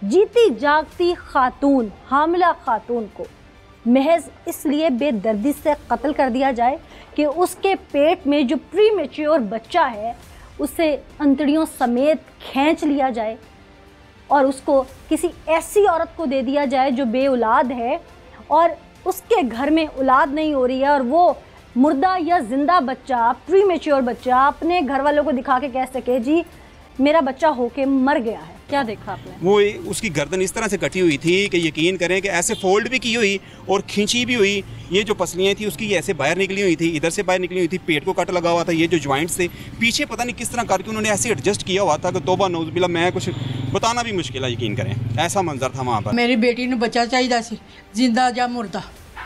जीती जागती खातून, हामिला खातून को महज इसलिए बेदर्दी से कत्ल कर दिया जाए कि उसके पेट में जो प्री मैच्योर बच्चा है उसे अंतड़ियों समेत खींच लिया जाए और उसको किसी ऐसी औरत को दे दिया जाए जो बेऔलाद है और उसके घर में औलाद नहीं हो रही है और वो मुर्दा या जिंदा बच्चा, प्री मैच्योर बच्चा अपने घर वालों को दिखा के कह सके जी मेरा बच्चा होके मर गया है। क्या देखा आपने? वो उसकी गर्दन इस तरह से कटी हुई थी कि यकीन करें कि ऐसे फोल्ड भी की हुई और खींची भी हुई। ये जो पसलियाँ थी उसकी ऐसे बाहर निकली हुई थी, इधर से बाहर निकली हुई थी, पेट को कट लगा हुआ था। ये जो जॉइंट्स थे पीछे पता नहीं किस तरह करके उन्होंने ऐसे एडजस्ट किया हुआ था कि तौबा नौज़ुबिल्लाह, मैं कुछ बताना भी मुश्किल है, यकीन करें ऐसा मंजर था वहाँ पर। मेरी बेटी ने बच्चा चाहिए सी, जिंदा या मुर्दा।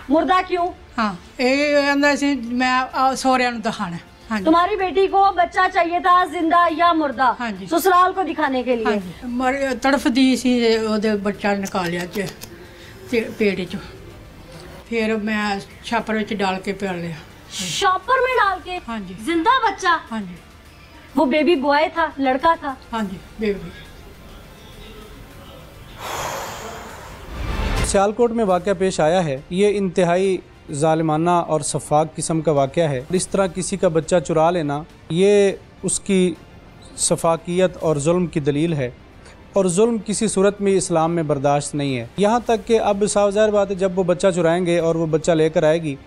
मुर्दा क्यों? हाँ, ये मैं सौरिया दिखाना। हाँ, तुम्हारी बेटी को बच्चा चाहिए था जिंदा या मुर्दा? हाँ जी। ससुराल को दिखाने के लिए? हाँ, तड़फ दी सी, ओदे बच्चा निकालिया पेट चो, फिर मैं छापर में डाल के पाल लिया। शॉपर में डाल के? हाँ जी। जिंदा बच्चा? हाँ जी। वो बेबी बॉय था, लड़का था? हाँ जी, बेबी। सियालकोट में वाक़या पेश आया है। ये इंतहाई ज़ालिमाना और सफाक किस्म का वाक़या है। इस तरह किसी का बच्चा चुरा लेना ये उसकी सफाकियत और जुल्म की दलील है और जुल्म किसी सूरत में इस्लाम में बर्दाश्त नहीं है। यहाँ तक कि अब साफ ज़ाहिर बात है जब वो बच्चा चुराएंगे और वो बच्चा लेकर आएगी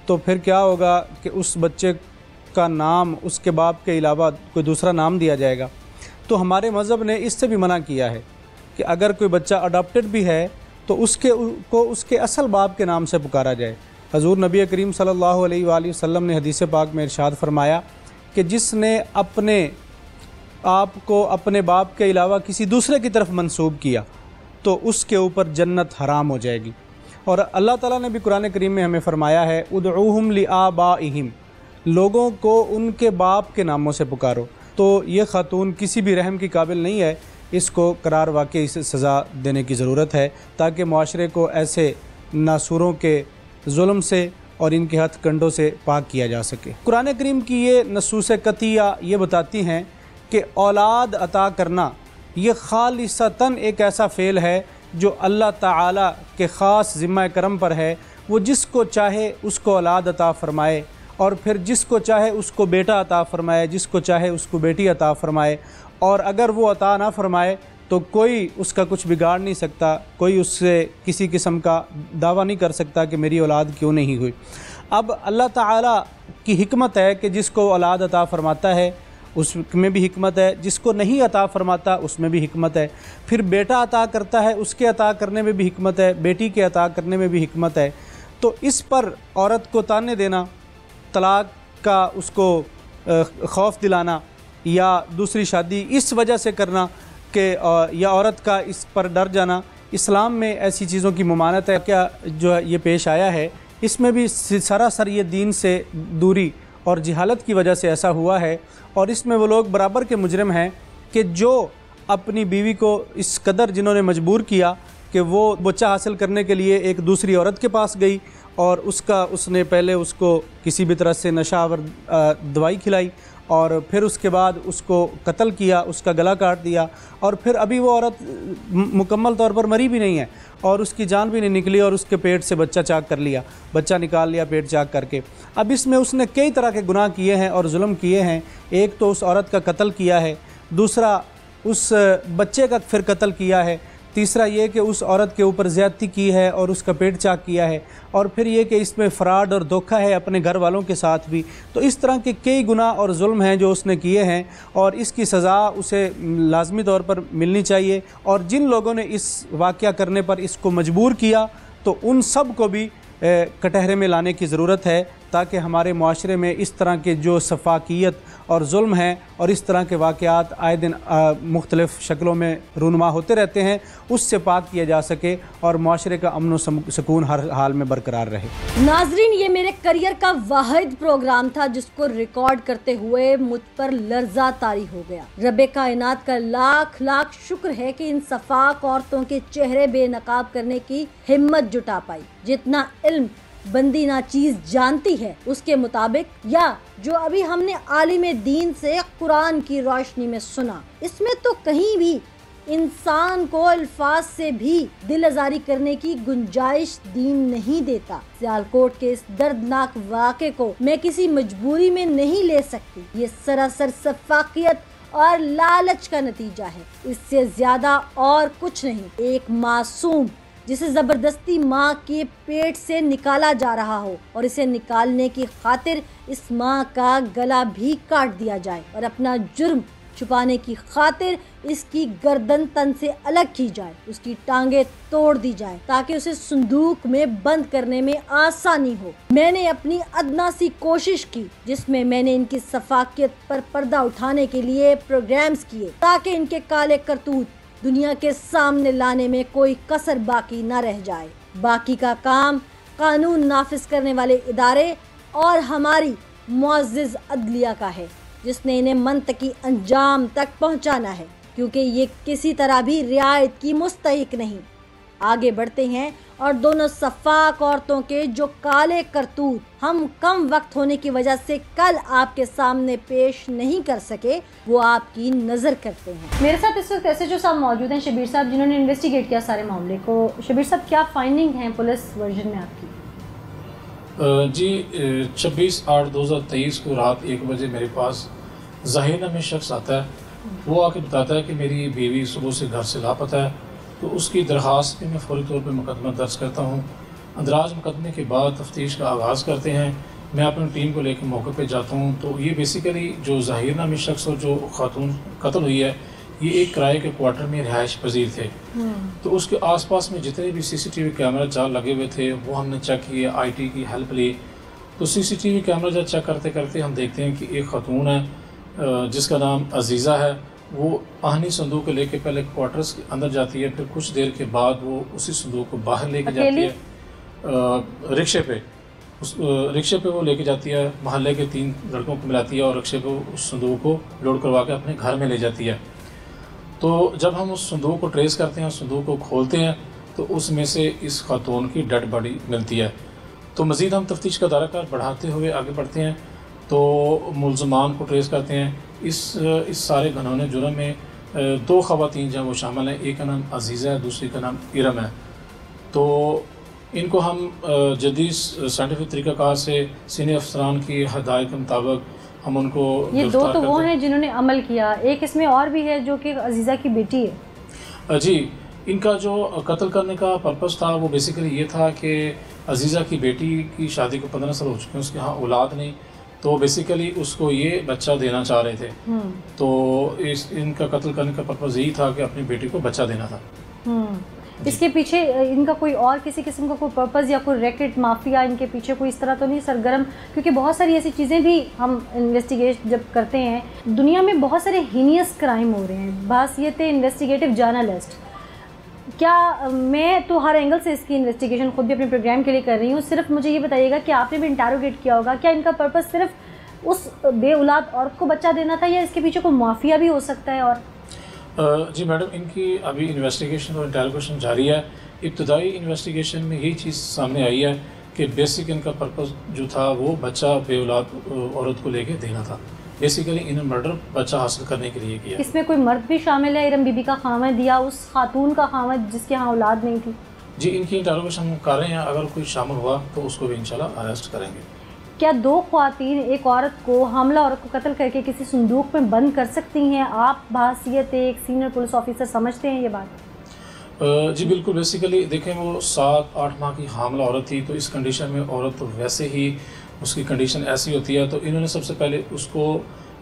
तो फिर क्या होगा कि उस बच्चे का नाम उसके बाप के अलावा कोई दूसरा नाम दिया जाएगा। तो हमारे मज़हब ने इससे भी मना किया है कि अगर कोई बच्चा अडॉप्टेड भी है तो उसके असल बाप के नाम से पुकारा जाए। हजूर नबी करीम सल्लल्लाहु अलैहि वसल्लम ने हदीस पाक में इरशाद फरमाया कि जिसने अपने आप को अपने बाप के अलावा किसी दूसरे की तरफ मंसूब किया तो उसके ऊपर जन्नत हराम हो जाएगी। और अल्लाह ताला ने भी कुरान करीम में हमें फरमाया है उदऊहुम लिआबाइहिम, लोगों को उनके बाप के नामों से पुकारो। तो ये खातून किसी भी रहम की काबिल नहीं है, इसको करार वाकई इसे सज़ा देने की ज़रूरत है ताकि मुआशरे को ऐसे नासूरों के जुल्म से और इनके हथकंडों से पाक किया जा सके। कुरान करीम की ये नसूस कतिया ये बताती हैं कि औलाद अता करना ये खालिसतन एक ऐसा फ़ेल है जो अल्लाह ताला के ख़ास ज़िम्मा करम पर है। वो जिसको चाहे उसको औलाद अता फ़रमाए और फिर जिसको चाहे उसको बेटा अता फ़रमाए, जिसको चाहे उसको बेटी अता फ़रमाए। और अगर वो अता ना फ़रमाए तो कोई उसका कुछ बिगाड़ नहीं सकता, कोई उससे किसी किस्म का दावा नहीं कर सकता कि मेरी औलाद क्यों नहीं हुई। अब अल्लाह ताला की हिकमत है कि जिसको औलाद अता फ़रमाता है उसमें भी हिकमत है, जिसको नहीं अता फ़रमाता उसमें भी हिकमत है। फिर बेटा अता करता है उसके अता करने में भी हिकमत है, बेटी के अता करने में भी हिकमत है। तो इस पर औरत को ताने देना, तलाक का उसको खौफ दिलाना या दूसरी शादी इस वजह से करना कि या औरत का इस पर डर जाना, इस्लाम में ऐसी चीज़ों की ममानत है। क्या जो ये पेश आया है इसमें भी सरासर ये दीन से दूरी और जहालत की वजह से ऐसा हुआ है। और इसमें वो लोग बराबर के मुजरिम हैं कि जो अपनी बीवी को इस कदर जिन्होंने मजबूर किया कि वो बच्चा हासिल करने के लिए एक दूसरी औरत के पास गई और उसने पहले उसको किसी भी तरह से नशावर दवाई खिलाई और फिर उसके बाद उसको कत्ल किया, उसका गला काट दिया और फिर अभी वो औरत मुकम्मल तौर पर मरी भी नहीं है और उसकी जान भी नहीं निकली और उसके पेट से बच्चा चाक कर लिया, बच्चा निकाल लिया पेट चाक करके। अब इसमें उसने कई तरह के गुनाह किए हैं और जुल्म किए हैं। एक तो उस औरत का कत्ल किया है, दूसरा उस बच्चे का फिर कत्ल किया है, तीसरा ये कि उस औरत के ऊपर ज़्यादती की है और उसका पेट चाक किया है, और फिर ये कि इसमें फ़राड और धोखा है अपने घर वालों के साथ भी। तो इस तरह के कई गुनाह और जुल्म हैं जो उसने किए हैं और इसकी सज़ा उसे लाजमी तौर पर मिलनी चाहिए। और जिन लोगों ने इस वाक़या करने पर इसको मजबूर किया तो उन सब को भी कटहरे में लाने की ज़रूरत है ताकि हमारे मुआशरे में इस तरह के जो सफाकियत और जुल्म हैं और इस तरह के वाक़यात आए दिन मुख्तलिफ़ शक्लों में रूनुमा होते रहते हैं उससे पाक किया जा सके और मुआशरे का अमन व सुकून हर हाल में बरकरार रहे। नाजरीन, ये मेरे करियर का वाहिद प्रोग्राम था जिसको रिकॉर्ड करते हुए मुझ पर लर्जा तारी हो गया। रब्बे कायनात का लाख लाख शुक्र है कि इन सफाक औरतों के चेहरे बेनकाब करने की हिम्मत जुटा पाई। जितना इल्म बंदी ना चीज जानती है उसके मुताबिक, या जो अभी हमने आलिम दीन से कुरान की रोशनी में सुना, इसमें तो कहीं भी इंसान को अल्फाज से भी दिल आजारी करने की गुंजाइश दीन नहीं देता। सियालकोट के इस दर्दनाक वाक़े को मैं किसी मजबूरी में नहीं ले सकती। ये सरासर सफाकियत और लालच का नतीजा है, इससे ज्यादा और कुछ नहीं। एक मासूम जिसे जबरदस्ती माँ के पेट से निकाला जा रहा हो और इसे निकालने की खातिर इस माँ का गला भी काट दिया जाए और अपना जुर्म छुपाने की खातिर इसकी गर्दन तन से अलग की जाए, उसकी टांगे तोड़ दी जाए ताकि उसे संदूक में बंद करने में आसानी हो। मैंने अपनी अदना सी कोशिश की जिसमें मैंने इनकी सफाकियत पर पर्दा उठाने के लिए प्रोग्राम्स किए ताकि इनके काले करतूत दुनिया के सामने लाने में कोई कसर बाकी न रह जाए। बाकी का काम कानून नाफिज करने वाले इदारे और हमारी मुअज़्ज़िज़ अदलिया का है, जिसने इन्हें मंतकी अंजाम तक पहुंचाना है, क्योंकि ये किसी तरह भी रियायत की मुस्तहिक नहीं। आगे बढ़ते हैं और दोनों सफाक औरतों के जो काले करतूत हम कम वक्त होने की वजह से कल आपके सामने पेश नहीं कर सके, वो आपकी नज़र करते हैं। मेरे साथ इस वक्त एसएचओ साहब मौजूद हैं, शबीर साहब, जिन्होंने इन्वेस्टिगेट किया सारे मामले को। शबीर साहब, क्या फाइंडिंग है पुलिस वर्जन में आपकी? जी 26/8/2023 को रात 1 बजे मेरे पास ज़ाहिर नामी शख्स आता है। वो आके बताता है कि मेरी बीवी सुबह से घर से लापता है। तो उसकी दरख्वास्त पे मैं फौरी तौर पे मुकदमा दर्ज करता हूँ। अंदराज मुकदमे के बाद तफ्तीश का आगाज़ करते हैं। मैं अपनी टीम को लेकर मौके पे जाता हूँ। तो ये बेसिकली जो ज़ाहिर नामी शख्स और जो खातून कत्ल हुई है, ये एक किराए के क्वार्टर में रिहाइश पजीर थे। तो उसके आसपास में जितने भी CCTV कैमरा जाल लगे हुए थे वो हमने चेक किए, IT की हेल्प ली। तो CCTV कैमरा जब चेक करते करते हम देखते हैं कि एक खातून है जिसका नाम अजीज़ा है। वो आहनी संदूक को लेके पहले क्वार्टर्स के अंदर जाती है, फिर कुछ देर के बाद वो उसी संदूक को बाहर लेके जाती है रिक्शे पे। उस रिक्शे पे वो लेके जाती है, मोहल्ले के 3 लड़कों को मिलाती है और रिक्शे पे उस संदूक को लोड करवा के अपने घर में ले जाती है। तो जब हम उस संदूक को ट्रेस करते हैं, उस संदूक को खोलते हैं, तो उसमें से इस खातून की डेड बॉडी मिलती है। तो मज़ीद हम तफ्तीश का दायरा बढ़ाते हुए आगे बढ़ते हैं, तो मुल्ज़मान को ट्रेस करते हैं। इस सारे घनौने जुर्म में 2 ख़वातीन जो वो शामिल हैं, एक का नाम अजीज़ा है, दूसरी का नाम इरम है। तो इनको हम जदीद साइंटिफिक तरीक़ाकार से सीनियर अफसरान की हदायत के मुताबिक हम उनको ये 2 तो वो हैं जिन्होंने अमल किया, एक इसमें और भी है जो कि अजीज़ा की बेटी है। जी, इनका जो कत्ल करने का पर्पस था वो बेसिकली ये था कि अजीज़ा की बेटी की शादी को 15 साल हो चुके हैं, उसके यहाँ औलाद नहीं, तो बेसिकली उसको ये बच्चा देना चाह रहे थे। तो इनका कत्ल करने का पर्पस यही था कि अपनी बेटी को बच्चा देना था। इसके पीछे इनका कोई और किसी किस्म का कोई पर्पस या कोई रैकेट माफिया इनके पीछे कोई इस तरह तो नहीं सरगर्म? क्योंकि बहुत सारी ऐसी चीज़ें भी हम इन्वेस्टिगेट जब करते हैं, दुनिया में बहुत सारे हीनियस क्राइम हो रहे हैं। बस ये थे इन्वेस्टिगेटिव जर्नलिस्ट। क्या मैं तो हर एंगल से इसकी इन्वेस्टिगेशन खुद भी अपने प्रोग्राम के लिए कर रही हूँ। सिर्फ मुझे ये बताइएगा कि आपने भी इंटरोगेट किया होगा, क्या इनका पर्पस सिर्फ उस बेऔलाद औरत को बच्चा देना था या इसके पीछे कोई माफिया भी हो सकता है? और जी मैडम, इनकी अभी इन्वेस्टिगेशन और इंटरोगेशन जारी है। इब्तदाई इन्वेस्टिगेशन में यही चीज़ सामने आई है कि बेसिक इनका पर्पस जो था वो बच्चा बेऔलाद औरत को लेके देना था। बेसिकली इन्हें मर्डर बच्चा हासिल करने के लिए किया। इसमें कोई मर्द भी शामिल है? इरम बीबी का खामद या उस खातून का खामद जिसके यहाँ औलाद नहीं थी? जी, इनकी इंटरोगेशन हम कर रहे हैं। अगर कोई शामिल हुआ तो उसको भी इंशाल्लाह अरेस्ट करेंगे। क्या 2 ख्वातीन एक औरत को, हमला औरत को कत्ल करके किसी संदूक में बंद कर सकती हैं? आप बहैसियत एक सीनियर पुलिस ऑफिसर समझते हैं ये बात? जी बिल्कुल। बेसिकली देखें, वो 7-8 माह की हामला औरत थी, तो इस कंडीशन में औरत तो वैसे ही उसकी कंडीशन ऐसी होती है। तो इन्होंने सबसे पहले उसको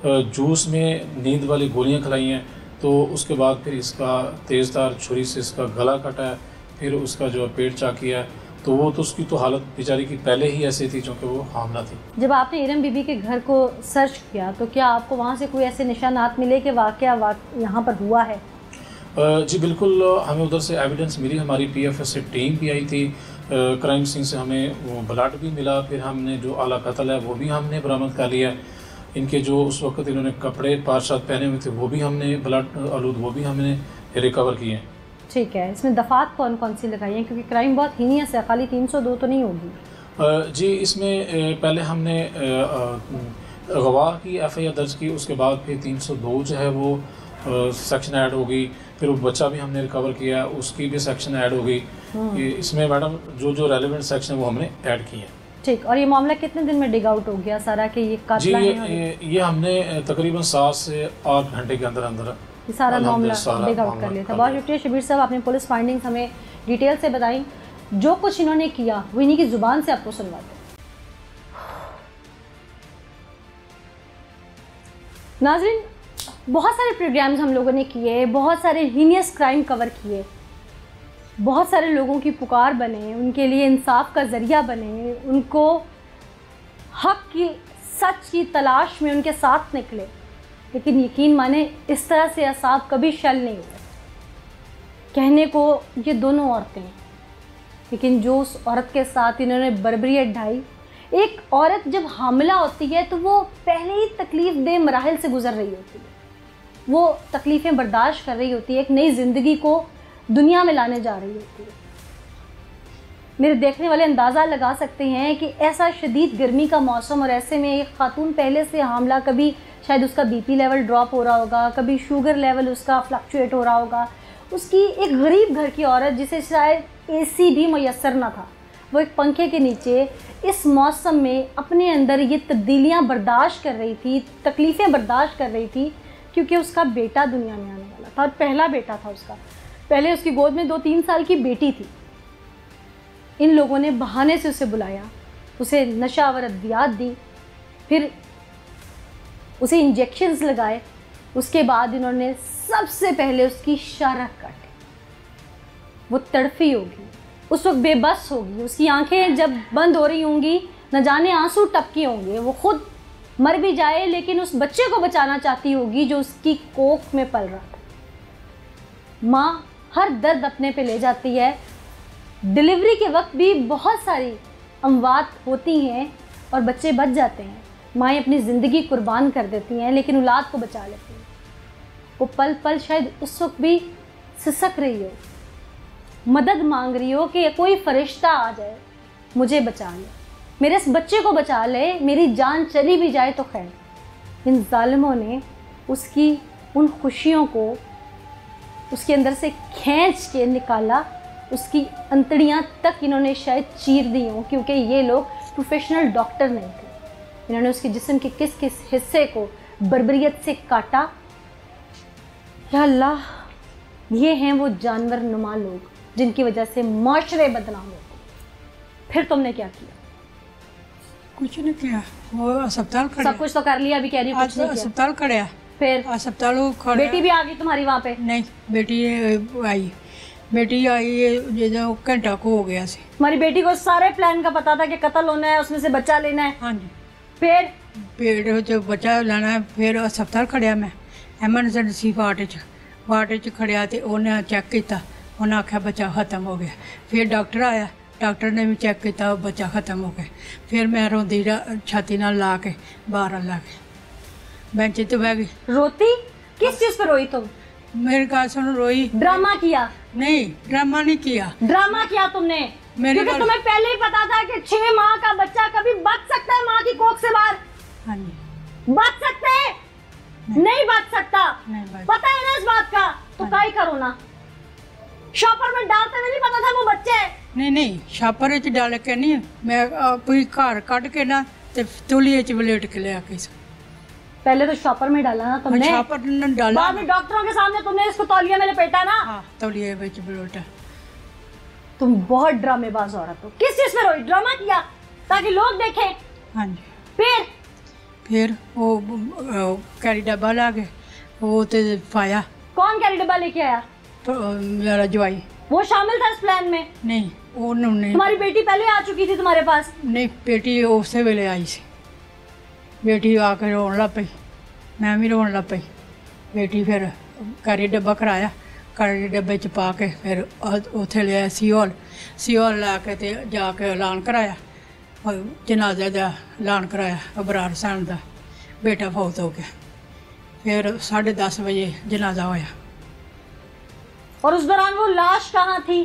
जूस में नींद वाली गोलियां खिलाई हैं, तो उसके बाद फिर इसका तेज़धार छुरी से इसका गला कटा है, फिर उसका जो पेट चाकिया है। तो वो तो उसकी तो हालत बेचारी की पहले ही ऐसी थी क्योंकि वो हामला थी। जब आपने इरम बीबी के घर को सर्च किया तो क्या आपको वहाँ से कोई ऐसे निशानात मिले कि वाक़या यहाँ पर हुआ है? जी बिल्कुल, हमें उधर से एविडेंस मिली। हमारी PFS से टीम भी आई थी, क्राइम सीन से हमें वो ब्लड भी मिला। फिर हमने जो आला कत्ल है वो भी हमने बरामद कर लिया। इनके जो उस वक्त इन्होंने कपड़े पार्शात पहने हुए थे वो भी हमने ब्लड आलूद वो भी हमने रिकवर किए हैं। ठीक है, इसमें दफ़ात कौन कौन सी लगाई हैं? क्योंकि क्राइम बहुत हीनियस है, खाली 302 तो नहीं होगी। जी, इसमें पहले हमने गवाह की FIR दर्ज की, उसके बाद फिर 302 जो है वो सेक्शन ऐड हो गई, फिर वो बच्चा भी हमने रिकवर किया, उसकी भी सेक्शन ऐड हो गई। इसमें मैडम जो जो रेलिवेंट सेक्शन है वो हमने ऐड किए हैं। ठीक, और ये मामला कितने दिन में डिग आउट हो गया सारा कि ये जी कातिला है? ये हमने तकरीबन 7 से 8 घंटे के अंदर अंदर ये सारा मामला डिग आउट कर लिया था। बहुत शुक्रिया शबीर साहब, आपने पुलिस फाइंडिंग्स हमें डिटेल से बताई। जो कुछ इन्होंने किया वो इन्हीं की ज़ुबान से आपको सुनवाते। नाज़रीन, बहुत सारे प्रोग्राम्स हम लोगों ने किए, बहुत सारे हीनियस क्राइम कवर किए, बहुत सारे लोगों की पुकार बने, उनके लिए इंसाफ का ज़रिया बने, उनको हक की सच की तलाश में उनके साथ निकले। लेकिन यकीन माने इस तरह से असाब कभी शल नहीं हुए। कहने को ये दोनों औरतें हैं, लेकिन जो उस औरत के साथ इन्होंने बर्बरियत ढाई। एक औरत जब हामिला होती है तो वो पहले ही तकलीफ़ दे मराहिल से गुज़र रही होती है, वो तकलीफ़ें बर्दाश्त कर रही होती है, एक नई ज़िंदगी को दुनिया में लाने जा रही होती है। मेरे देखने वाले अंदाज़ा लगा सकते हैं कि ऐसा शदीद गर्मी का मौसम और ऐसे में एक खातून पहले से हामला, कभी शायद उसका बीपी लेवल ड्रॉप हो रहा होगा, कभी शुगर लेवल उसका फ्लक्चुएट हो रहा होगा। उसकी एक गरीब घर की औरत जिसे शायद एसी भी मैसर ना था, वो एक पंखे के नीचे इस मौसम में अपने अंदर ये तब्दीलियाँ बर्दाश्त कर रही थी, तकलीफ़ें बर्दाश्त कर रही थी, क्योंकि उसका बेटा दुनिया में आने वाला था और पहला बेटा था उसका। पहले उसकी गोद में 2-3 साल की बेटी थी। इन लोगों ने बहाने से उसे बुलाया, उसे नशावर अद्वियात दी, फिर उसे इंजेक्शंस लगाए। उसके बाद इन्होंने सबसे पहले उसकी शारक काटी। वो तड़फी होगी, उस वक्त बेबस होगी, उसकी आंखें जब बंद हो रही होंगी न जाने आंसू टपके होंगे। वो खुद मर भी जाए लेकिन उस बच्चे को बचाना चाहती होगी जो उसकी कोख में पल रहा था। माँ हर दर्द अपने पे ले जाती है। डिलीवरी के वक्त भी बहुत सारी अमवात होती हैं और बच्चे बच जाते हैं। माएँ अपनी ज़िंदगी कुर्बान कर देती हैं लेकिन औलाद को बचा लेती हैं। वो पल पल शायद उस वक्त भी सिसक रही हो, मदद मांग रही हो कि कोई फरिश्ता आ जाए, मुझे बचा ले, मेरे इस बच्चे को बचा ले, मेरी जान चली भी जाए तो खैर। इन जालिमों ने उसकी उन खुशियों को उसके अंदर से खींच के निकाला, उसकी अंतड़ियाँ तक इन्होंने शायद चीर दी हों, क्योंकि ये लोग प्रोफेशनल डॉक्टर नहीं थे। इन्होंने उसके जिस्म के किस किस हिस्से को बर्बरियत से काटा। या अल्लाह, ये हैं वो जानवर नुमा लोग जिनकी वजह से माशरे बदनाम होते। फिर तुमने क्या किया? कुछ नहीं किया, वो अस्पताल खड़े। सब कुछ तो कर लिया, अभी कह रही हूँ कुछ नहीं किया। अस्पताल खड़े, फिर अस्पताल खड़े। बेटी भी आ गई तुम्हारी वहाँ पे? नहीं, बेटी आई जो घंटा को हो गया से। तुम्हारी बेटी को सारे प्लान का पता था कि कत्ल होना है, उसमें से बच्चा लेना है? हाँ जी। फिर जो बच्चा लेना है, फिर अस्पताल खड़िया मैं एमरजेंसी वार्ड च खड़िया तो उन्हें चेक किया, उन्हें आख्या बच्चा ख़त्म हो गया। फिर डॉक्टर आया, डॉक्टर ने भी चेक किया, बच्चा ख़त्म हो गया। फिर मैं रोंदी छाती नाल ला के बाहर ला के बेंच तो बह गई। रोती? किस चीज़ पर रोई तुम? मेरी बात सुनो, रोई। ड्रामा किया? नहीं, ड्रामा नहीं किया। ड्रामा किया तुमने, क्योंकि तुम्हें पहले ही पता था कि 6 माह का बच्चा कभी बच सकता है माँ की कोख से बाहर। हाँ जी। बच सकते हैं? नहीं बच सकता। पता है ना इस बात का, तो काई करो ना। शॉपर में डालते हुए नहीं पता था वो बच्चे है? नहीं, शॉपर च डाल के नहीं, मैं कोई घर कट के ना ते तौलिए च वलेट के ले आके। पहले तो शॉपर में डाला ना तुमने, शॉपर ने डाला, बाद में डॉक्टरों के सामने तुमने इसको तौलिया में लपेटा ना। हाँ, तौलिए में वलेटा। तुम बहुत ड्रामेबाज औरत हो। किस चीज में रोई? ड्रामा किया ताकि लोग देखें? हाँ जी। फिर वो कैरी डब्बा ला गए, वो तो पाया। कौन कैरी डब्बा लेके आया? तो मेरा जवाई। वो शामिल था इस प्लान में? नहीं, वो नहीं। तुम्हारी बेटी पहले आ चुकी थी तुम्हारे पास? नहीं, बेटी उसे वेले आई सी। बेटी आकर रोन लग पई, मैं भी रोन लग पई। बेटी फिर कैरी डब्बा कराया, कैरी डब्बे च पा के फिर उत्थे लिया सीओल ला के ते जाके ऐलान कराया, जनाजे का ऐलान कराया। अबरार हुसैन का बेटा फौत हो गया। फिर 10:30 बजे जनाजा होया। और उस दौरान वो लाश कहाँ थी?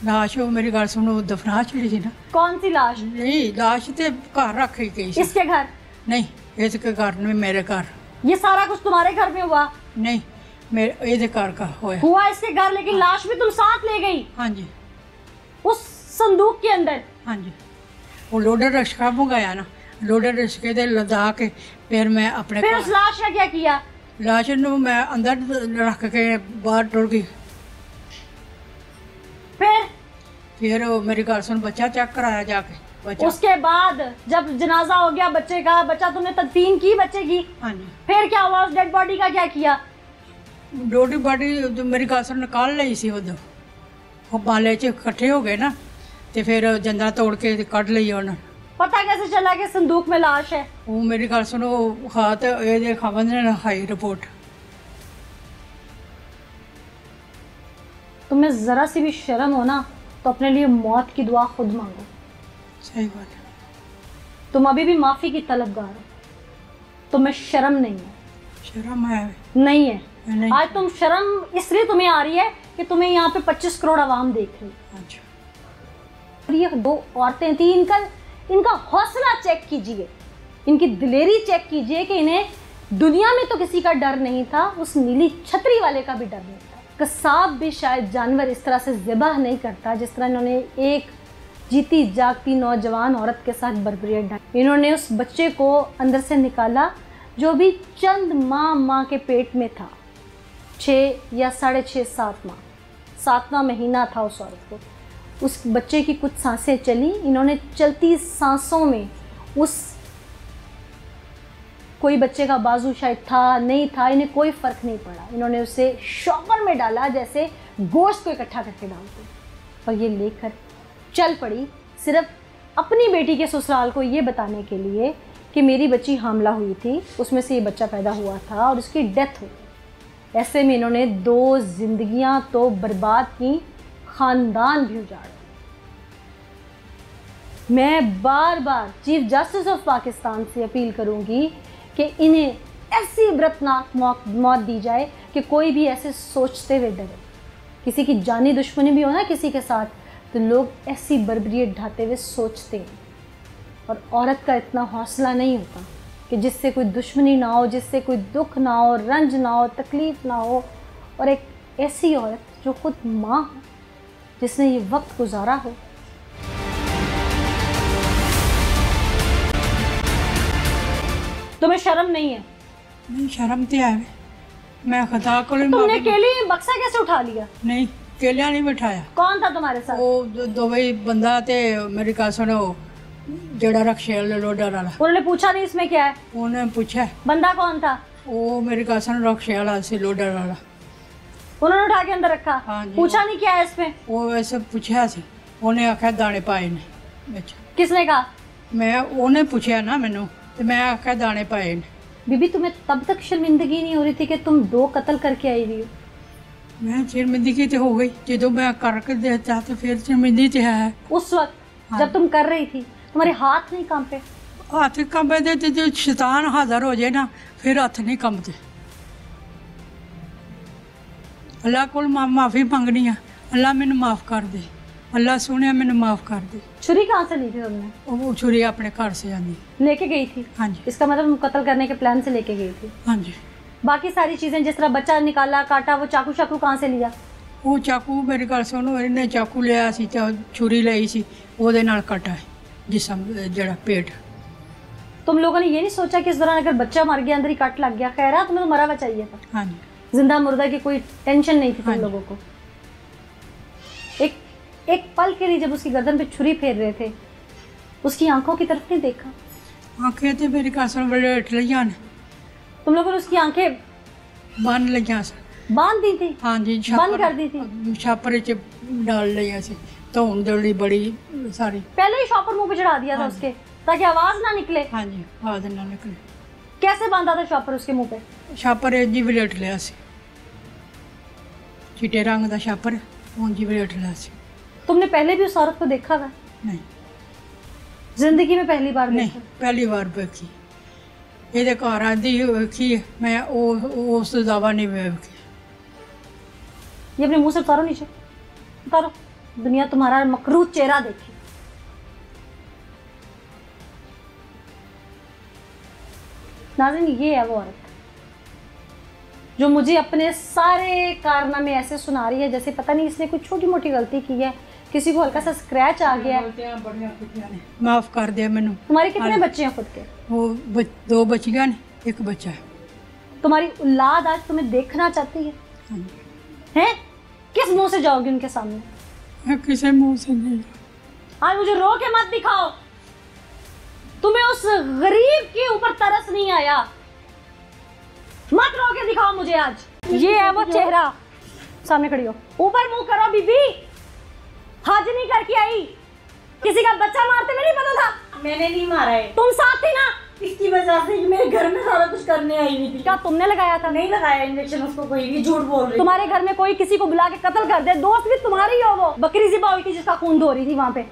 लाश वो मेरी गल सुनो दफना छड़ी थी ना। कौन सी लाश? नहीं, लाश तो घर रखी गई। इसके घर? नहीं, इसके घर में, मेरे घर। ये सारा कुछ तुम्हारे घर में हुआ? नहीं, मेरे ये घर का होया। हुआ इसके घर, लेकिन लाश भी तुम साथ ले गई हाँ जी, उस संदूक के अंदर? हाँ जी। वो लोडर रिक्शा मंगाया ना, लोडर रिक्शे दे लदा के फिर मैं अपने फिर उस लाश का क्या किया? लाश नूं मैं अंदर रख के बाहर टुर गई। फिर वो मेरी गल सुन, बच्चा चेक कराया जाके बच्चा। उसके बाद जब जनाजा हो गया बच्चे का, बच्चा तुमने तदफीन की बच्चे की, हाँ जी। फिर क्या हुआ? उस डेड बॉडी का क्या किया? डोडी बॉडी मेरी गल सुन निकाल ली सी उधर, वो बाले च इकट्ठे हो गए ना, तो फिर जंदा तोड़ के कट ली उन्होंने। पता कैसे चला कि संदूक में लाश है? वो मेरी गल सुनो, हाथ ये खावंद ने लिखाई रिपोर्ट। तुम्हें जरा सी भी शर्म हो ना तो अपने लिए मौत की दुआ खुद मांगो। सही बात है। तुम अभी भी माफी की तलबगार हो, तुम्हें शर्म नहीं है? शर्म है नहीं है। नहीं। आज तुम शर्म इसलिए तुम्हें आ रही है कि तुम्हें यहाँ पे 25 करोड़ आवाम देख रही है। अच्छा। ये दो औरतें थी, इनका हौसला चेक कीजिए, इनकी दिलेरी चेक कीजिए कि इन्हें दुनिया में तो किसी का डर नहीं था, उस नीली छतरी वाले का भी डर नहीं था। कसाब भी शायद जानवर इस तरह से ज़िबाह नहीं करता जिस तरह इन्होंने एक जीती जागती नौजवान औरत के साथ बर्बरियत ढाई। इन्होंने उस बच्चे को अंदर से निकाला जो भी चंद माँ के पेट में था, 6 या 6.5 7 माह, 7वां महीना था उस औरत को। उस बच्चे की कुछ सांसें चली, इन्होंने चलती सांसों में उस, कोई बच्चे का बाजू शायद था नहीं था, इन्हें कोई फ़र्क नहीं पड़ा, इन्होंने उसे शॉपर में डाला जैसे गोश्त को इकट्ठा करके डालते, और ये लेकर चल पड़ी सिर्फ अपनी बेटी के ससुराल को ये बताने के लिए कि मेरी बच्ची हामला हुई थी, उसमें से ये बच्चा पैदा हुआ था और उसकी डेथ हो गई। ऐसे में इन्होंने 2 जिंदगियां तो बर्बाद की, ख़ानदान भी उजाड़ा। मैं बार बार चीफ जस्टिस ऑफ पाकिस्तान से अपील करूंगी कि इन्हें ऐसी इबरतनाक मौत दी जाए कि कोई भी ऐसे सोचते हुए डरे। किसी की जानी दुश्मनी भी हो ना किसी के साथ, तो लोग ऐसी बर्बरियत ढाते हुए सोचते हैं, और औरत का इतना हौसला नहीं होता कि जिससे कोई दुश्मनी ना हो, जिससे कोई दुख ना हो, रंज ना हो, तकलीफ़ ना हो। और एक ऐसी औरत जो खुद माँ हो, जिसने ये वक्त गुजारा हो। तुम्हें शर्म नहीं है? नहीं, शर्म तो है। मैं खुदा को तुमने केले बक्सा कैसे उठा लिया? नहीं, केलिया नहीं बिठाया। कौन था तुम्हारे साथ? वो दो भाई बंदा ते मेरी गल सुनो, जड़ा रक्शे लोडर वाला। उन्होंने पूछा नहीं इसमें क्या है? उन्होंने पूछा। बंदा कौन था? वो मेरी गल सुनो रक्शे वाला से, लोडर वाला। उन्होंने उठा के अंदर रखा? हाँ जी। पूछा नहीं क्या है इसमें? वो वैसे पूछा से, उन्हें आख्या दाने पाए ने बिच। किसने कहा? मैं उन्हें पूछा ना मैनू, तो मैं आख्या दाने पाए ने। बीबी तुम्हें तब तक शर्मिंदगी नहीं हो रही थी कि तुम 2 कत्ल करके आई हुई हो? मैं शर्मिंदगी तो हो गई, जो मैं करके देता तो फिर शर्मिंदगी तो है। उस वक्त जब तुम कर रही थी तुम्हारे हाथ नहीं कांपे? हाथ कंबे दे, जो शैतान हाजिर हो जाए ना फिर हाथ नहीं कंबते। अल्लाह को माफ़ी मंगनी है, अल्लाह मैनू माफ़ कर दे, अल्लाह सुने मैनू माफ़ कर दे। छुरी कहाँ से ली थी तुमने? वो छुरी अपने घर से आनी। लेके गई थी? हाँ जी। इसका मतलब तुम कत्ल करने के प्लान से लेके गई थी? हाँ जी। बाकी सारी चीज़ें जिस तरह बच्चा निकाला, काटा, वो चाकू शाकू कहाँ से लिया? वो चाकू मेरी गल सुनो, इन्हें चाकू लिया सी, छुरी लाई सी, ਉਹਦੇ ਨਾਲ कटा है जिसम जड़ा पेट। तुम लोगों ने ये नहीं सोचा कि इस दौरान अगर बच्चा मर गया, अंदर ही कट लग गया, खैर तुम्हें तो मरा हुआ चाहिए था। हाँ जी। जिंदा मुर्दा की कोई टेंशन नहीं थी तुम हाँ लोगों को। एक पल के लिए जब उसकी गर्दन पे छुरी फेर रहे थे, उसकी आंखों की तरफ नहीं देखा? आंखें तो मेरी कासन बड़े उठ लिया ने। तुम लोगों ने उसकी आंखें बन लिया बांध दी थी? हाँ जी, बंद कर दी थी? छापर च डाल लिया सी, तो दौड़ी बड़ी सारी। पहले ही शॉपर मुंह पे चढ़ा दिया था उसके, ताकि आवाज ना निकले? हाँ जी, आवाज ना निकले। कैसे बांधा था शॉपर उसके मुंह पे? छापर जी भी लेट लिया सी, चिट्टे रंग का छापर जी भी लेट लिया सी। तुमने पहले भी उस औरत को देखा था? नहीं। जिंदगी में पहली बार नहीं, देखा? पहली बार देखी। ये घर आदि वेखी, मैं उस दावा नहीं वेखी। ये अपने मुंह से उतारो नीचे, उतारो, दुनिया तुम्हारा मकरूह चेहरा देखे। नाज़रीन, ये है वो औरत जो मुझे अपने सारे कारनामे ऐसे सुना रही है जैसे पता नहीं इसने कोई छोटी मोटी गलती की है, किसी को हल्का सा स्क्रैच आ गया है। माफ कर दिया मैनू। तुम्हारे कितने बच्चे हैं खुद के? वो 2 बच्चियां ने, 1 बच्चा है। तुम्हारी औलाद आज तुम्हें देखना चाहती है? हैं? किस मुंह से जाओगी उनके सामने? मैं किसी मुंह से नहीं। आज मुझे रो के मत दिखाओ, तुम्हें उस गरीब के ऊपर तरस नहीं आया, मत रो के दिखाओ मुझे आज। ये है वो चेहरा, सामने खड़ी हो, ऊपर मुंह करो बीबी, हाज नहीं करके आई। किसी का बच्चा मारते में नहीं पता था? मैंने नहीं मारा है, तुम साथ थी ना? इसकी वजह से मेरे घर में सारा कुछ करने आई हुई थी। क्या तुमने लगाया था? नहीं लगाया इंजेक्शन उसको, कोई भी झूठ बोल रही। तुम्हारे घर में कोई किसी को बुला के कत्ल कर दे, दोस्त भी तुम्हारी हो, वो बकरी ज़िबा हुई थी जिसका खून धो रही थी वहां पे।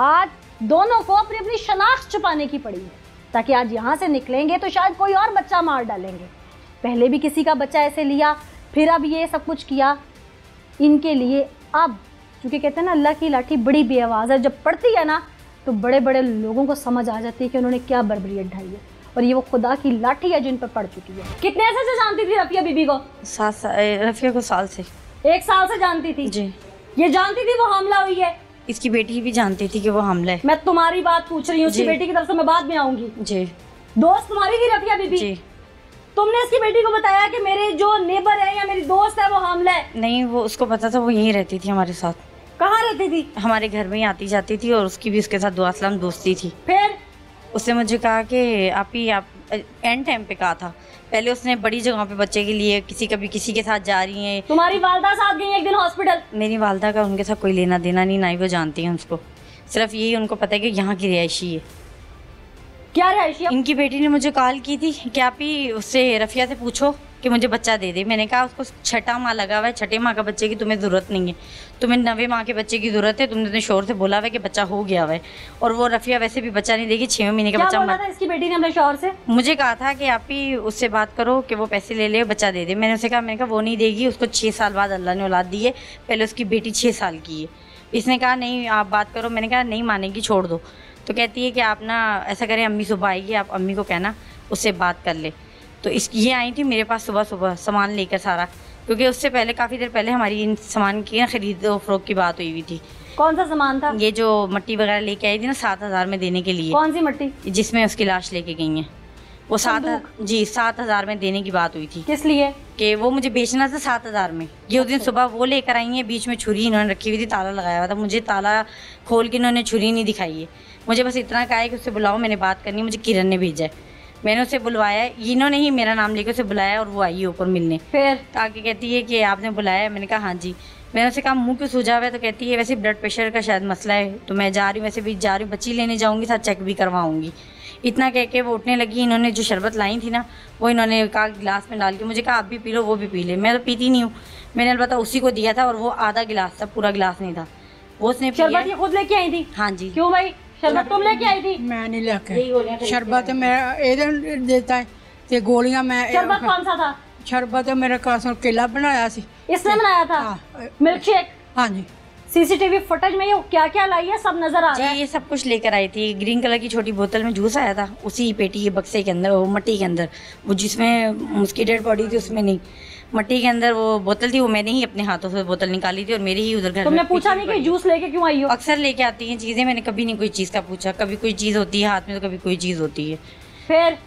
आज दोनों को अपनी अपनी शनाख्त छुपाने की पड़ी है, ताकि आज यहाँ से निकलेंगे तो शायद कोई और बच्चा मार डालेंगे। पहले भी किसी का बच्चा ऐसे लिया, फिर अब ये सब कुछ किया। इनके लिए अब क्योंकि कहते हैं ना अल्लाह की लाठी बड़ी बेआवाज़ है, जब पड़ती है ना तो बड़े बड़े लोगों को समझ आ जाती है कि उन्होंने क्या बर्बरियत ढाई है, और ये वो खुदा की लाठी है जिन पर पड़ चुकी है। कितने ऐसे से जानती थी रफिया बीबी को? 7 साल, रफिया को साल से। 1 साल से जानती थी जी। ये जानती थी वो हमला हुई है? इसकी बेटी भी जानती थी कि वो हमला है। मैं तुम्हारी बात पूछ रही हूँ, उसकी जी। बेटी की तरफ से मैं बाद में आऊंगी। जी। दोस्त तुम्हारी थी रफिया बीबी? जी। तुमने इसकी बेटी को बताया कि मेरे जो नेबर है या मेरी दोस्त है वो हमला है? नहीं, वो उसको पता था, वो यहीं रहती थी हमारे साथ। कहाँ रहती थी? हमारे घर में ही आती जाती थी, और उसकी भी उसके साथ दुआ सलाम दोस्ती थी। फिर उसने मुझे कहा कि आप एंड टाइम पे कहा था। पहले उसने बड़ी जगहों पे बच्चे के लिए कभी किसी के साथ जा रही हैं। तुम्हारी वालदा साथ गई एक दिन हॉस्पिटल? मेरी वालदा का उनके साथ कोई लेना देना नहीं, ना ही वो जानती हैं उसको। सिर्फ यही उनको पता है कि यहाँ की रिहायशी है। क्या रिहायशी? इनकी बेटी ने मुझे कॉल की थी कि आप ही उससे रफिया से पूछो कि मुझे बच्चा दे दे। मैंने कहा उसको 6ठा माह लगा हुआ है, 6ठे माह का बच्चे की तुम्हें ज़रूरत नहीं है, तुम्हें 9वें माह के बच्चे की ज़रूरत है। तुमने अपने शोर से बोला हुआ है कि बच्चा हो गया हुआ है, और वो रफिया वैसे भी बच्चा नहीं देगी, 6वें महीने का बच्चा। बोला था इसकी बेटी ने अपने शोहर से? मुझे कहा था कि आप ही उससे बात करो कि वो पैसे ले ले, बच्चा दे दे। मैंने उसे कहा, मैंने कहा वो नहीं देगी, उसको 6 साल बाद अल्लाह ने औलाद दी है, पहले उसकी बेटी 6 साल की है। इसने कहा नहीं आप बात करो। मैंने कहा नहीं मानेगी, छोड़ दो। तो कहती है कि आप ना ऐसा करें, अम्मी सुबह आएगी, आप अम्मी को कहना उससे बात कर ले। तो ये आई थी मेरे पास सुबह सुबह सामान लेकर सारा, क्योंकि उससे पहले काफ़ी देर पहले हमारी इन सामान की खरीद फरोख्त की बात हुई थी। कौन सा सामान था? ये जो मट्टी वगैरह लेके आई थी ना 7,000 में देने के लिए। कौन सी मट्टी? जिसमें उसकी लाश लेके गई हैं वो 7,000 में देने की बात हुई थी। किस लिए? कि वो मुझे बेचना था 7,000 में। ये उस दिन सुबह वो लेकर आई हैं, बीच में छुरी इन्होंने रखी हुई थी, ताला लगाया हुआ था। मुझे ताला खोल के इन्होंने छुरी नहीं दिखाई है। मुझे बस इतना कहा है कि उससे बुलाओ, मैंने बात करनी। मुझे किरण ने भेजा है, मैंने उसे बुलवाया, इन्होंने ही मेरा नाम लेकर उसे बुलाया, और वो आई ऊपर मिलने। फिर आके कहती है कि आपने बुलाया? मैंने कहा हाँ जी। मैंने उसे कहा मुंह क्यों सूझा हुआ है? तो कहती है वैसे ब्लड प्रेशर का शायद मसला है, तो मैं जा रही हूँ, वैसे भी जा रही हूँ, बच्ची लेने जाऊँगी, साथ चेक भी करवाऊँगी। इतना कह के वो उठने लगी। इन्होंने जो शरबत लाई थी ना, वो इन्होंने कहा गिलास में डाल के, मुझे कहा आप भी पी लो, वो भी पी ले। मैं तो पीती नहीं हूँ। मैंने अलबत्ता उसी को दिया था, और वो आधा गिलास था, पूरा गिलास नहीं था। वो उसने शरबत ये खुद लेके आई थी? हाँ जी। क्यों भाई, शरबत तुम लेके आई थी? मैं नहीं लेके, शरबत मेरा ये देता है, ते गोलियां मैं। शरबत कौन सा था? शरबत मेरे कासों केला बनाया सी। इसने बनाया था? हाँ। Milk shake? हाँ जी। सीसीटीवी फुटेज में ये क्या क्या लाई है सब नजर आ जी रहा है। ये सब कुछ लेकर आई थी। ग्रीन कलर की छोटी बोतल में जूस आया था, उसी पेटी के बक्से के अंदर, वो मट्टी के अंदर, वो जिसमें उसकी डेड बॉडी थी उसमें नहीं, मट्टी के अंदर वो बोतल थी। वो मैंने ही अपने हाथों से बोतल निकाली थी, और मेरे ही उधर घर तुमने में पूछा नहीं कि जूस लेके क्यों आई हो? अक्सर लेके आती हैं चीज़ें, मैंने कभी नहीं कोई चीज़ का पूछा। कभी कोई चीज़ होती है हाथ में, तो कभी कोई चीज़ होती है।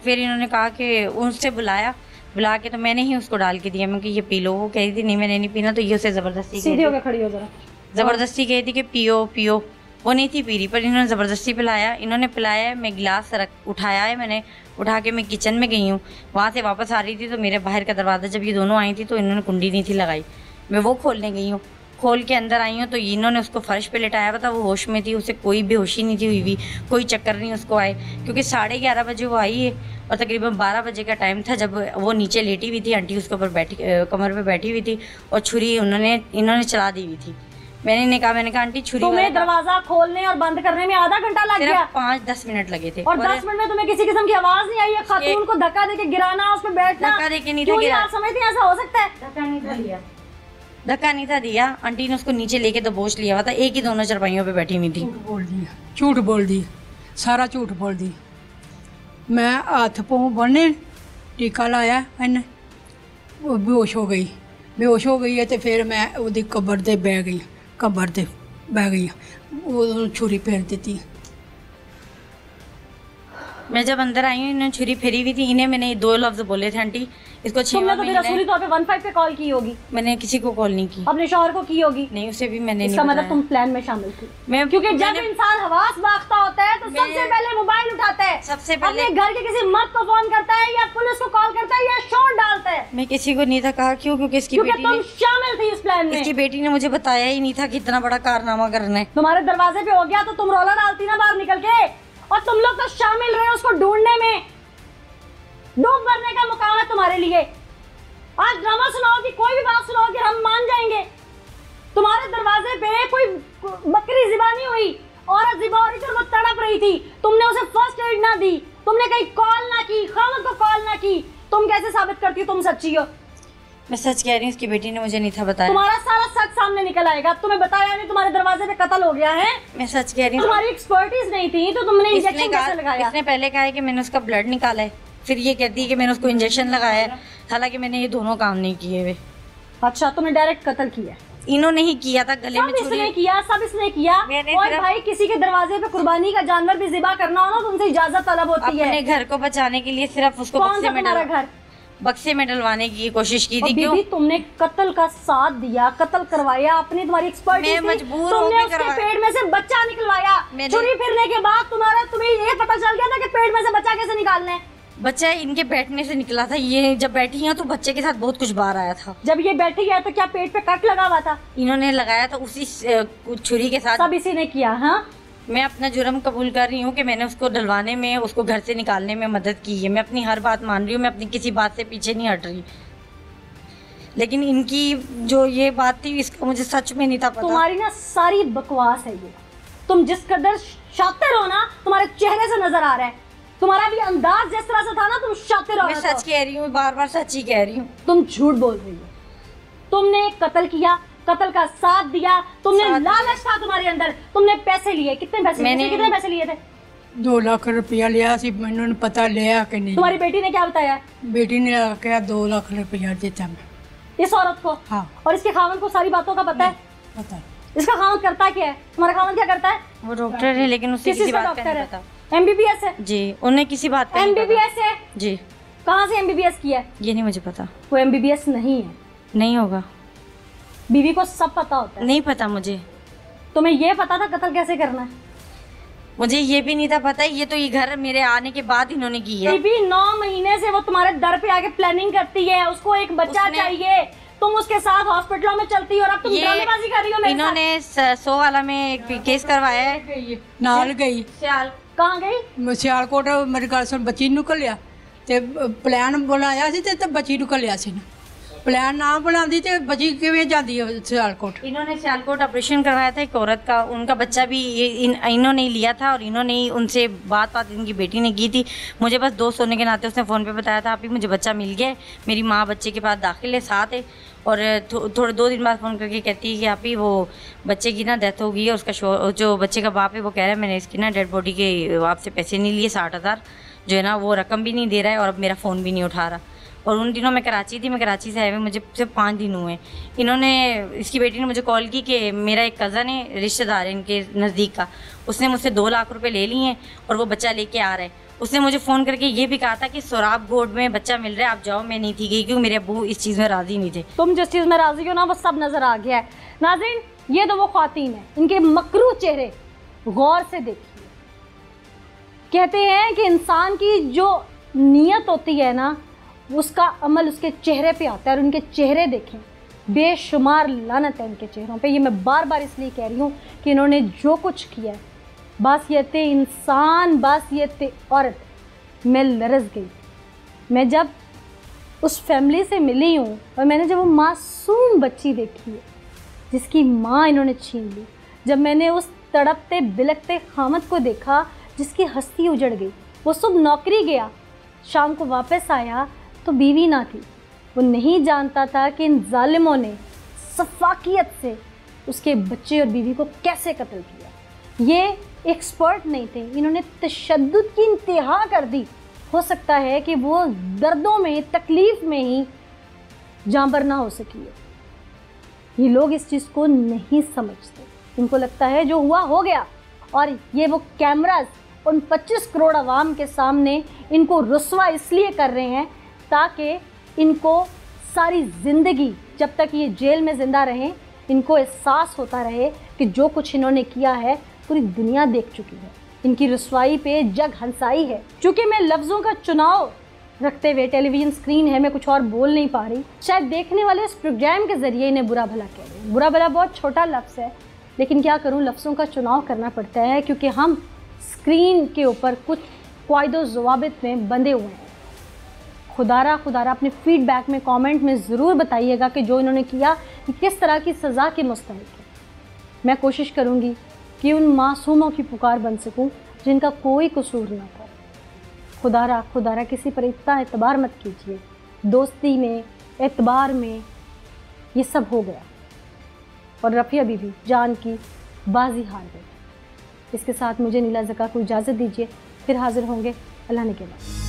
फिर इन्होंने कहा कि उनसे बुला के तो मैंने ही उसको डाल के दिया। मैं कि ये पी लो। वो कह रही थी नहीं मैंने नहीं पीना। तो ये उसे ज़बरदस्ती सीधे होकर खड़ी हो जरा। ज़बरदस्ती कही थी कि पियो पियो। वो नहीं थी पी रही, पर इन्होंने ज़बरदस्ती पिलाया। इन्होंने पिलाया, मैं गिलास उठाया है, मैंने उठा के मैं किचन में गई हूँ। वहाँ से वापस आ रही थी तो मेरे बाहर का दरवाज़ा जब ये दोनों आई थी तो इन्होंने कुंडी नहीं थी लगाई। मैं वो खोलने गई हूँ, खोल के अंदर आई हूँ तो इन्होंने उसको फर्श पे लेटाया हुआ था। वो होश में थी, उसे कोई बेहोशी नहीं थी हुई भी, कोई चक्कर नहीं उसको आए, क्योंकि 11:30 बजे वो आई है और तकरीबन 12 बजे का टाइम था जब वो नीचे लेटी हुई थी। आंटी उसके ऊपर बैठी, कमर पे बैठी हुई थी, और छुरी इन्होंने चला दी हुई थी। मैंने कहा आंटी छुरी। तुम्हें दरवाजा खोलने और बंद करने में आधा घंटा लग गया? 5-10 मिनट लगे थे। और 10 मिनट में तुम्हें किसी किस्म की आवाज नहीं आई है? खातून को धक्का देके गिराना, उस पे बैठना, धक्का देके नहीं था क्यों गिरा। आप समझते हैं ऐसा हो सकता है? धक्का नहीं था दिया। आंटी ने उसको नीचे लेके दबोच लिया हुआ था, एक ही दोनों चरपाइयों पे बैठी हुई थी। झूठ बोल दी, सारा झूठ बोल दी। मैं हाथ पाँव बने, टीका लाया मैंने, ਉਹ ਬੇਹੋਸ਼ ਹੋ ਗਈ ਹੈ ਤੇ ਫਿਰ ਮੈਂ ਉਹਦੀ ਕਬਰ ਤੇ ਬਹਿ ਗਈ ਉਹਨੂੰ ਛੁਰੀ ਫੇਰ ਦਿੱਤੀ। मैं जब अंदर आई हूँ इन्होंने छुरी फेरी हुई थी, इन्हें मैंने 2 लफ्ज बोले थे आंटी इसको 6 तुमने तो फिर रसूली तौर पे 15 पे कॉल की होगी, मैंने किसी को कॉल नहीं की, अपने शौहर को की होगी। नहीं उसे भी मैंने इसका नहीं मतलब बताया। तुम प्लान में शामिल थी। मैं क्योंकि जब इंसान हवास बागता होता है तो सबसे पहले मोबाइल उठाता है, सबसे पहले अपने घर के किसी मर्द को फोन करता है या पुलिस को कॉल करता है या शोर डालता है। मैं किसी को नहीं था कहा, क्यों? क्योंकि इसकी क्योंकि बेटी तुम ने शामिल थी इस प्लान में। इसकी बेटी ने मुझे बताया ही नहीं था कि इतना बड़ा कारनामा करना है। तुम्हारे दरवाजे पे हो गया तो तुम रोला डालती ना बाहर निकल के, और तुम लोग तो शामिल रहे उसको ढूंढने में। डूब मरने का मुकाम है तुम्हारे लिए। आज ड्रामा सुनाओगी, कोई भी बात सुनाओगी, हम मान जाएंगे। तुम्हारे दरवाजे पे कोई बकरी ज़िबा नहीं हुई, औरत ज़िबा हो रही थी और वो तड़प रही थी, तुमने उसे फर्स्ट एड ना दी, तुमने कहीं कॉल ना की, खामद को कॉल ना की। तुम कैसे साबित करती हो तुम सच्ची हो? मैं सच कह रही हूँ, इसकी बेटी ने मुझे नहीं था बताया। तुम्हारा सारा सच सामने निकल आएगा। तुम्हें बताया नहीं तुम्हारे दरवाजे पे कत्ल हो गया है। मैं सच कह रही हूँ। तुम्हारी एक्सपर्टीज नहीं थी तो तुमने इंजेक्शन कैसे लगाया? इसने पहले कहा है कि मैंने उसका ब्लड निकाला है, फिर ये कहती है कि मैंने उसको इंजेक्शन लगाया है, हालांकि मैंने ये दोनों काम नहीं किए हुए। अच्छा, तुमने डायरेक्ट कत्ल किया? इन्होंने ही किया था, गले में सब छुरी इसने किया, सब इसने किया। और भाई किसी के दरवाजे पे कुर्बानी का जानवर भी ज़िबा करना हो ना तो उनसे इजाजत तलब होती है। अपने घर को बचाने के लिए सिर्फ उसको बक्से में डलवाने की कोशिश की थी। क्यों? तुमने कत्ल का साथ दिया, कत्ल करवाया, अपनी तुम्हारी एक्सपर्टीज थी, मजबूर तुमने उसके पेट में से बच्चा निकलवाया। छुरी फिरने के बाद तुम्हें ये पता चल गया था कि पेट में से बच्चा कैसे निकालना है। बच्चा इनके बैठने से निकला था। ये जब बैठी है तो बच्चे के साथ बहुत कुछ बाहर आया था। जब ये बैठी है तो क्या पेट पे कट लगा हुआ था? इन्होंने लगाया था उसी छुरी के साथ। सब इसी ने किया। हाँ, मैं अपना जुर्म कबूल कर रही हूँ कि मैंने उसको डलवाने में, उसको घर से निकालने में मदद की है। मैं अपनी हर बात मान रही हूँ, मैं अपनी किसी बात से पीछे नहीं हट रही। लेकिन इनकी जो ये बात थी इसका मुझे सच में नहीं था पता। तुम्हारी ना सारी बकवास है ये। तुम जिस कदर शातिर हो ना तुम्हारे चेहरे से नजर आ रहा है। तुम्हारा भी अंदाज जिस तरह से था ना तुम शातिर हो। मैं सच कह रही हूँ, बार बार सच ही कह रही हूँ। तुम झूठ बोल रही हो। तुमने कत्ल किया, कत्ल का साथ दिया, तुमने लालच था तुम्हारे अंदर, तुमने पैसे लिए। कितने पैसे? मैंने कितने पैसे लिए थे? 2 लाख रुपया लिया सी, मैंने पता लिया कि नहीं। तुम्हारी बेटी ने क्या बताया? बेटी ने क्या 2 लाख रुपया देता मैं इस औरत को। हाँ। और इसके खामन को सारी बातों का पता है? पता है। इसका खामन करता क्या है? तुम्हारा खामन क्या करता है? वो डॉक्टर है, लेकिन उससे किसी बात का नहीं पता। MBBS है जी, उन्हें किसी बात का MBBS है जी। कहाँ से MBBS किया है? ये नहीं मुझे पता। वो MBBS नहीं है। नहीं होगा। बीवी को सब पता होता है। नहीं पता मुझे। तुम्हें ये पता था कत्ल कैसे करना है? मुझे ये भी नहीं था पता। ये तो ये घर मेरे आने के बाद इन्होंने की है। बीवी 9 महीने से वो तुम्हारे दर पे आके प्लानिंग करती है, उसको एक बच्चा चाहिए, तुम उसके साथ हॉस्पिटलों में चलती हो और अब तुम ड्रामेबाजी कर रही हो मेरे साथ। इन्होंने 100 वाला में एक केस करवाया है। नाल गई सियाल। कहाँ गई? सियालकोट मेरे घर से बच्ची निकलिया ते प्लान बनाया सी ते बच्ची निकलिया सी ना। प्लान ना बनाती तो बच्ची किवें जाती है सियालकोट। इन्होंने सियालकोट ऑपरेशन करवाया था एक औरत का, उनका बच्चा भी इन्होंने ही लिया था और इन्होंने ही उनसे बात इनकी बेटी ने की थी। मुझे बस दोस्त होने के नाते उसने फ़ोन पे बताया था, आप ही मुझे बच्चा मिल गया है, मेरी माँ बच्चे के पास दाखिल है, साथ है। और थोड़े 2 दिन बाद फ़ोन करके कहती है कि आप ही वो बच्चे की ना डेथ हो गई है, उसका जो बच्चे का बाप है वो कह रहा है मैंने इसकी ना डेड बॉडी के आपसे पैसे नहीं लिए, 60,000 जो है ना वो रकम भी नहीं दे रहा है और अब मेरा फ़ोन भी नहीं उठा रहा। और उन दिनों मैं कराची थी, मैं कराची से आए हुए मुझे सिर्फ 5 दिन हुए। इन्होंने, इसकी बेटी ने मुझे कॉल की कि मेरा एक कज़न है, रिश्तेदार है इनके नज़दीक का, उसने मुझसे 2 लाख रुपए ले लिए हैं और वो बच्चा लेके आ रहा है। उसने मुझे फ़ोन करके ये भी कहा था कि सोराब गोड में बच्चा मिल रहा है, आप जाओ। मैं नहीं थी गई क्योंकि मेरे अब्बू इस चीज़ में राज़ी नहीं थे। तुम जिस चीज़ में राज़ी हो ना वो सब नज़र आ गया है। नाज़रीन, ये तो वो ख्वातीन है, इनके मकरू चेहरे गौर से देखिए। कहते हैं कि इंसान की जो नीयत होती है ना उसका अमल उसके चेहरे पे आता है, और उनके चेहरे देखें, बेशुमार लानत है इनके चेहरों पे। ये मैं बार बार इसलिए कह रही हूँ कि इन्होंने जो कुछ किया है, बासियत इंसान, बासियत औरत, मैं लरज़ गई। मैं जब उस फैमिली से मिली हूँ और मैंने जब वो मासूम बच्ची देखी है जिसकी माँ इन्होंने छीन ली, जब मैंने उस तड़पते बिलकते खामद को देखा जिसकी हस्ती उजड़ गई, वो सुबह नौकरी गया, शाम को वापस आया तो बीवी ना थी। वो नहीं जानता था कि इन जालिमों ने सफाकियत से उसके बच्चे और बीवी को कैसे कत्ल किया। ये एक्सपर्ट नहीं थे, इन्होंने तशद्दुद की इंतहा कर दी। हो सकता है कि वो दर्दों में, तकलीफ़ में ही जांबर ना हो सकी है। ये लोग इस चीज़ को नहीं समझते, इनको लगता है जो हुआ हो गया, और ये वो कैमरास उन 25 करोड़ आवाम के सामने इनको रुस्वा इसलिए कर रहे हैं ताकि इनको सारी ज़िंदगी, जब तक ये जेल में ज़िंदा रहें, इनको एहसास होता रहे कि जो कुछ इन्होंने किया है पूरी दुनिया देख चुकी है, इनकी रुस्वाई पे जग हंसाई है। चूँकि मैं लफ्ज़ों का चुनाव रखते हुए, टेलीविज़न स्क्रीन है, मैं कुछ और बोल नहीं पा रही, शायद देखने वाले इस प्रोग्राम के ज़रिए इन्हें बुरा भला कह रहे हैं। बुरा भला बहुत छोटा लफ्ज़ है, लेकिन क्या करूं, लफ्ज़ों का चुनाव करना पड़ता है, क्योंकि हम स्क्रीन के ऊपर कुछ क़ायदो ज़वाबित में बंधे हुए हैं। खुदारा अपने फीडबैक में, कमेंट में ज़रूर बताइएगा कि जो इन्होंने किया कि किस तरह की सज़ा के मुस्तहिक़ है। मैं कोशिश करूँगी कि उन मासूमों की पुकार बन सकूँ जिनका कोई कसूर ना था। खुदारा किसी पर इतना एतबार मत कीजिए, दोस्ती में, एतबार में ये सब हो गया और रफ़िया बीबी जान की बाजी हार गई। इसके साथ मुझे नीला ज़का को इजाज़त दीजिए, फिर हाज़िर होंगे अल्लाह ने के बाद।